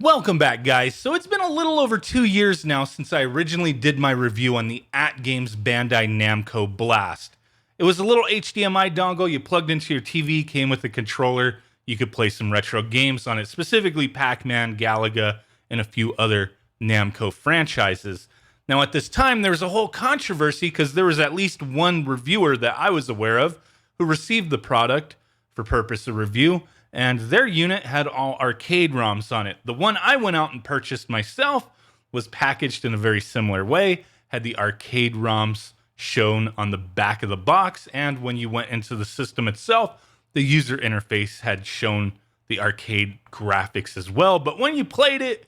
Welcome back, guys. So it's been a little over 2 years now since I originally did my review on the AtGames Bandai Namco Blast. It was a little HDMI dongle you plugged into your TV, came with a controller. You could play some retro games on it, specifically Pac-Man, Galaga, and a few other Namco franchises. Now, at this time, there was a whole controversy because there was at least one reviewer that I was aware of who received the product for purpose of review, and their unit had all arcade ROMs on it. The one I went out and purchased myself was packaged in a very similar way, had the arcade ROMs shown on the back of the box, and when you went into the system itself, the user interface had shown the arcade graphics as well. But when you played it,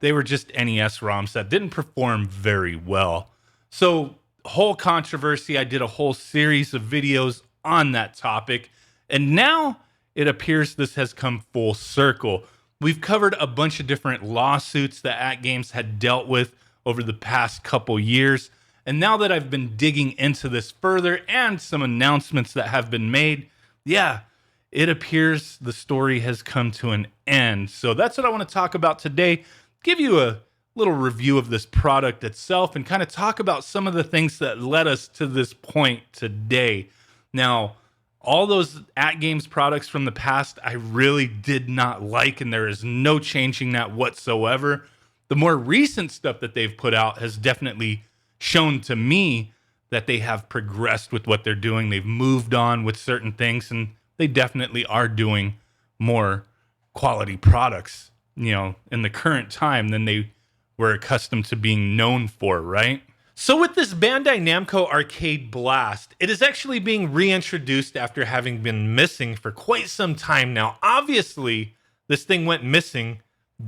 they were just NES ROMs that didn't perform very well. So, whole controversy. I did a whole series of videos on that topic, and now it appears this has come full circle. We've covered a bunch of different lawsuits that AtGames had dealt with over the past couple years. And now that I've been digging into this further and some announcements that have been made, it appears the story has come to an end. So that's what I want to talk about today. Give you a little review of this product itself and kind of talk about some of the things that led us to this point today. Now, all those AtGames products from the past, I really did not like, and there is no changing that whatsoever. The more recent stuff that they've put out has definitely shown to me that they have progressed with what they're doing. They've moved on with certain things, and they definitely are doing more quality products, in the current time than they were accustomed to being known for, right? So with this Bandai Namco Arcade Blast, it is actually being reintroduced after having been missing for quite some time now. Obviously, this thing went missing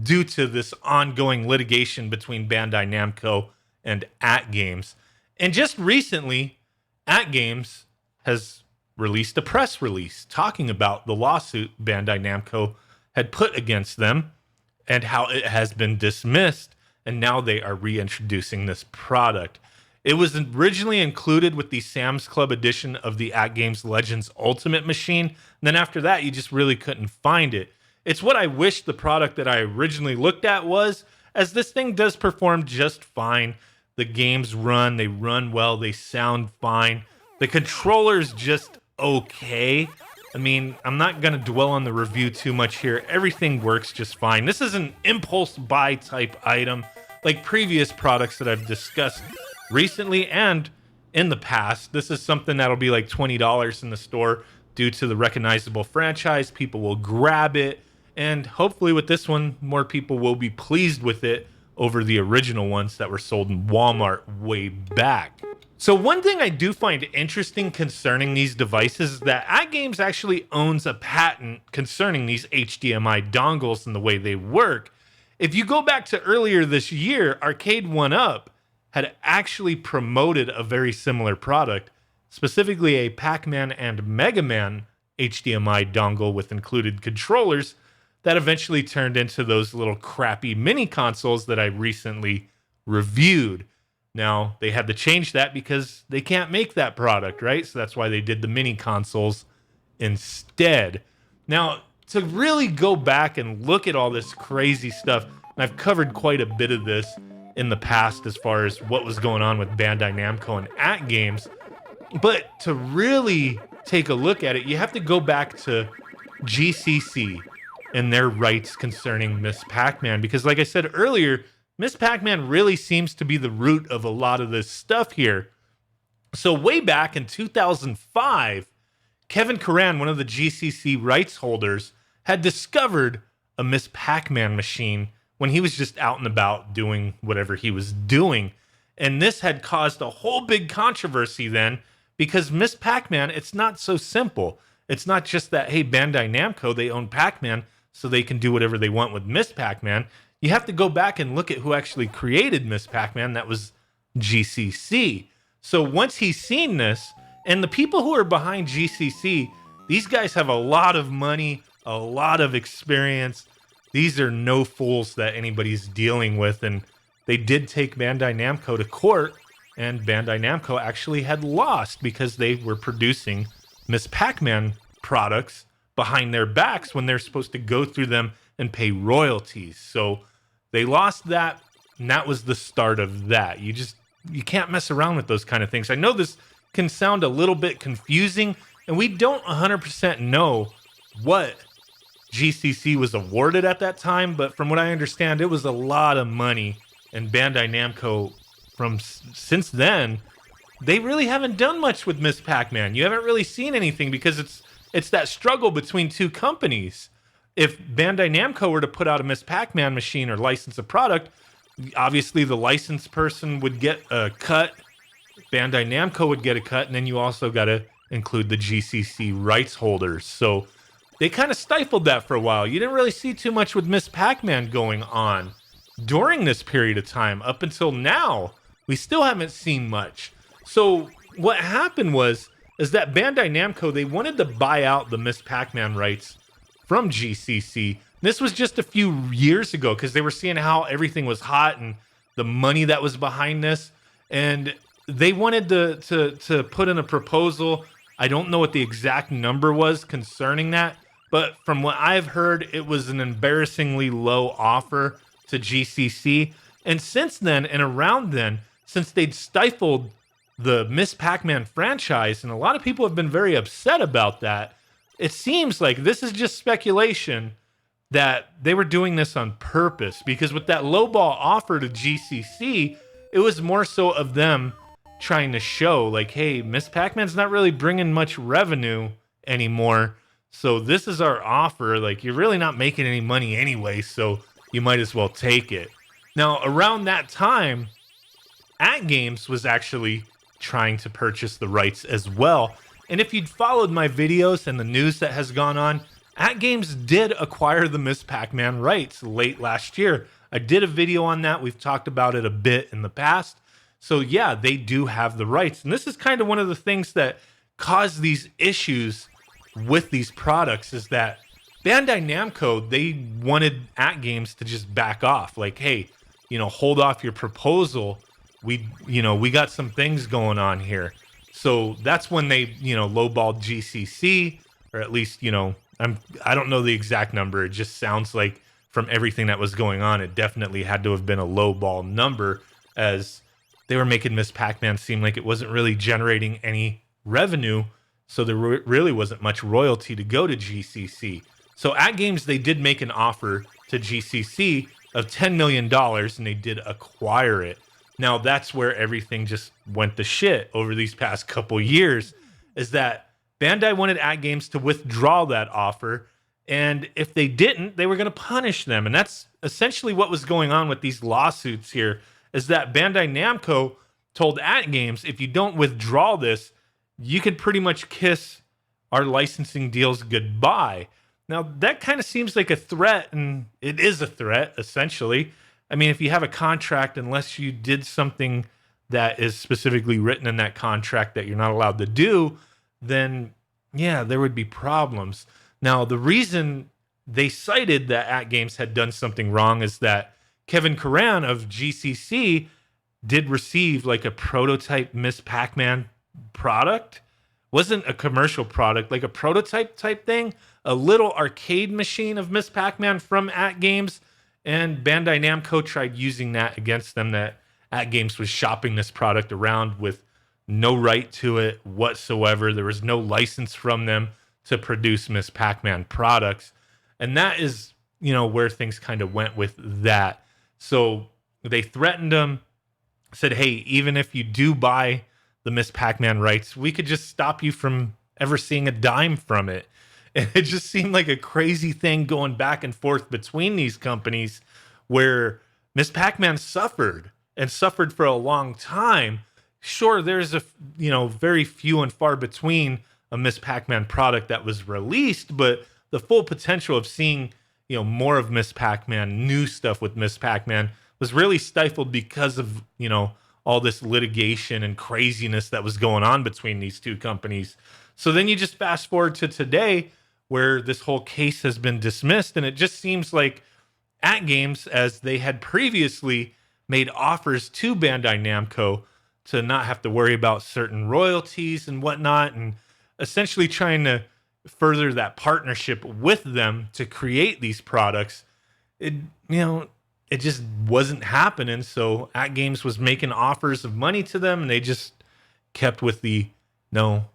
due to this ongoing litigation between Bandai Namco and AtGames. And just recently, AtGames has released a press release talking about the lawsuit Bandai Namco had put against them and how it has been dismissed. And now they are reintroducing this product. It was originally included with the Sam's Club edition of the AtGames Legends Ultimate Machine. And then after that, you just really couldn't find it. It's what I wish the product that I originally looked at was, as this thing does perform just fine. The games run, they run well, they sound fine. The controller's just okay. I mean, I'm not going to dwell on the review too much here. Everything works just fine. This is an impulse buy type item, like previous products that I've discussed recently and in the past. This is something that'll be like $20 in the store due to the recognizable franchise. People will grab it, and hopefully with this one, more people will be pleased with it over the original ones that were sold in Walmart way back. So one thing I do find interesting concerning these devices is that AtGames actually owns a patent concerning these HDMI dongles and the way they work. If you go back to earlier this year, Arcade 1-Up had actually promoted a very similar product, specifically a Pac-Man and Mega Man HDMI dongle with included controllers that eventually turned into those little crappy mini consoles that I recently reviewed. Now, they had to change that because they can't make that product, right? So that's why they did the mini consoles instead. Now, to really go back and look at all this crazy stuff, and I've covered quite a bit of this in the past as far as what was going on with Bandai Namco and AtGames, but to really take a look at it, you have to go back to GCC and their rights concerning Miss Pac-Man, because like I said earlier, Miss Pac-Man really seems to be the root of a lot of this stuff here. So way back in 2005, Kevin Curran, one of the GCC rights holders, had discovered a Miss Pac-Man machine when he was just out and about doing whatever he was doing. And this had caused a whole big controversy then, because Miss Pac-Man, it's not so simple. It's not just that, hey, Bandai Namco, they own Pac-Man, so they can do whatever they want with Miss Pac-Man. You have to go back and look at who actually created Miss Pac-Man. That was GCC. So once he's seen this, and the people who are behind GCC, these guys have a lot of money, a lot of experience. These are no fools that anybody's dealing with. And they did take Bandai Namco to court, and Bandai Namco actually had lost because they were producing Miss Pac-Man products behind their backs when they're supposed to go through them and pay royalties. So they lost that, and that was the start of that. You can't mess around with those kind of things. I know this can sound a little bit confusing, and we don't 100% know what GCC was awarded at that time, but from what I understand, it was a lot of money. And Bandai Namco, since then, they really haven't done much with Miss Pac-Man. You haven't really seen anything because it's that struggle between two companies. If Bandai Namco were to put out a Miss Pac-Man machine or license a product, obviously the licensed person would get a cut, Bandai Namco would get a cut, and then you also got to include the GCC rights holders. So they kind of stifled that for a while. You didn't really see too much with Miss Pac-Man going on during this period of time. Up until now, we still haven't seen much. So what happened is that Bandai Namco, they wanted to buy out the Miss Pac-Man rights from GCC. This was just a few years ago because they were seeing how everything was hot and the money that was behind this. And they wanted to put in a proposal. I don't know what the exact number was concerning that, but from what I've heard, it was an embarrassingly low offer to GCC. And since then, and around then, since they'd stifled the Miss Pac-Man franchise, and a lot of people have been very upset about that, it seems like this is just speculation that they were doing this on purpose, because with that lowball offer to GCC, it was more so of them trying to show like, hey, Miss Pac-Man's not really bringing much revenue anymore, so this is our offer. Like, you're really not making any money anyway, so you might as well take it. Now, around that time, AtGames was actually trying to purchase the rights as well. And if you'd followed my videos and the news that has gone on, AtGames did acquire the Miss Pac-Man rights late last year. I did a video on that. We've talked about it a bit in the past. So yeah, they do have the rights. And this is kind of one of the things that caused these issues with these products, is that Bandai Namco, they wanted AtGames to just back off. Like, hey, hold off your proposal. We got some things going on here. So that's when they, lowballed GCC, or at least, I don't know the exact number. It just sounds like from everything that was going on, it definitely had to have been a lowball number, as they were making Miss Pac-Man seem like it wasn't really generating any revenue. So there really wasn't much royalty to go to GCC. So AtGames, they did make an offer to GCC of $10 million, and they did acquire it. Now, that's where everything just went to shit over these past couple years, is that Bandai wanted AtGames to withdraw that offer, and if they didn't, they were going to punish them. And that's essentially what was going on with these lawsuits here, is that Bandai Namco told AtGames, if you don't withdraw this, you could pretty much kiss our licensing deals goodbye. Now, that kind of seems like a threat, and it is a threat, essentially. I mean, if you have a contract, unless you did something that is specifically written in that contract that you're not allowed to do, then yeah, there would be problems. Now, the reason they cited that AtGames had done something wrong is that Kevin Curran of GCC did receive like a prototype Miss Pac-Man product. Wasn't a commercial product, like a prototype type thing, a little arcade machine of Miss Pac-Man from AtGames. And Bandai Namco tried using that against them, that AtGames was shopping this product around with no right to it whatsoever. There was no license from them to produce Miss Pac-Man products. And that is, where things kind of went with that. So they threatened them, said, hey, even if you do buy the Miss Pac-Man rights, we could just stop you from ever seeing a dime from it. And it just seemed like a crazy thing going back and forth between these companies, where Miss Pac-Man suffered for a long time. Sure, there's very few and far between a Miss Pac-Man product that was released, but the full potential of seeing, more of Miss Pac-Man, new stuff with Miss Pac-Man, was really stifled because of, all this litigation and craziness that was going on between these two companies. So then you just fast forward to today, where this whole case has been dismissed, and it just seems like AtGames, as they had previously made offers to Bandai Namco to not have to worry about certain royalties and whatnot, and essentially trying to further that partnership with them to create these products, it it just wasn't happening. So AtGames was making offers of money to them, and they just kept with the no,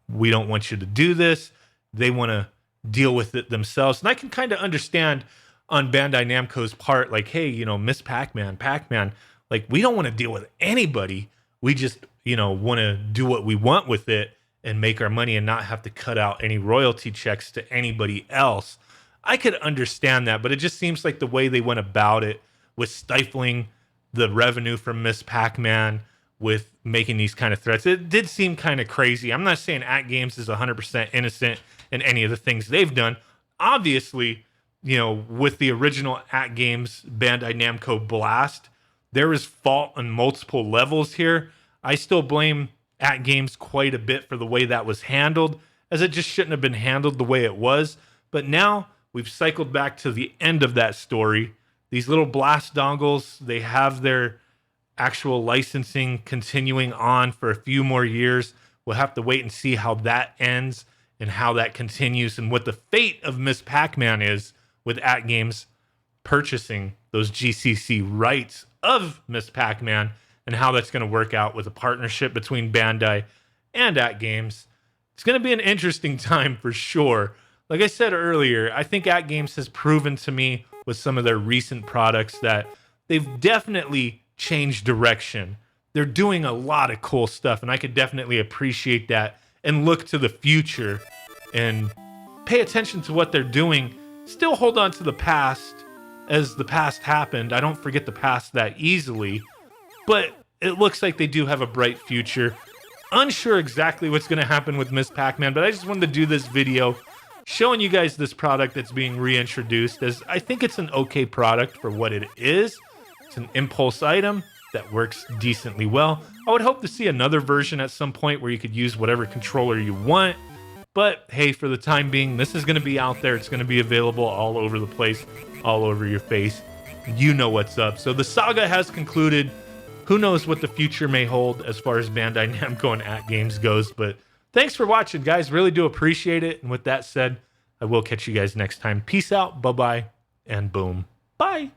we don't want you to do this. They want to deal with it themselves. And I can kind of understand on Bandai Namco's part, like, hey, Miss Pac-Man, like, we don't want to deal with anybody. We just, want to do what we want with it and make our money and not have to cut out any royalty checks to anybody else. I could understand that, but it just seems like the way they went about it was stifling the revenue from Miss Pac-Man with making these kind of threats. It did seem kind of crazy. I'm not saying AtGames is 100% innocent in any of the things they've done. Obviously, with the original AtGames Bandai Namco Blast, there is fault on multiple levels here. I still blame AtGames quite a bit for the way that was handled, as it just shouldn't have been handled the way it was. But now we've cycled back to the end of that story. These little blast dongles, they have their actual licensing continuing on for a few more years. We'll have to wait and see how that ends and how that continues and what the fate of Miss Pac-Man is with AtGames purchasing those GCC rights of Miss Pac-Man and how that's going to work out with a partnership between Bandai and AtGames. It's going to be an interesting time for sure. Like I said earlier, I think AtGames has proven to me with some of their recent products that they've definitely changed direction. They're doing a lot of cool stuff, and I could definitely appreciate that and look to the future and pay attention to what they're doing. Still hold on to the past as the past happened. I don't forget the past that easily, but it looks like they do have a bright future. Unsure exactly what's going to happen with Miss Pac-Man, but I just wanted to do this video showing you guys this product that's being reintroduced, as I think it's an okay product for what it is. It's an impulse item that works decently well. I would hope to see another version at some point where you could use whatever controller you want. But hey, for the time being, this is going to be out there. It's going to be available all over the place, all over your face. You know what's up. So the saga has concluded. Who knows what the future may hold as far as Bandai Namco and AtGames goes. But thanks for watching, guys. Really do appreciate it. And with that said, I will catch you guys next time. Peace out. Bye-bye. And boom. Bye.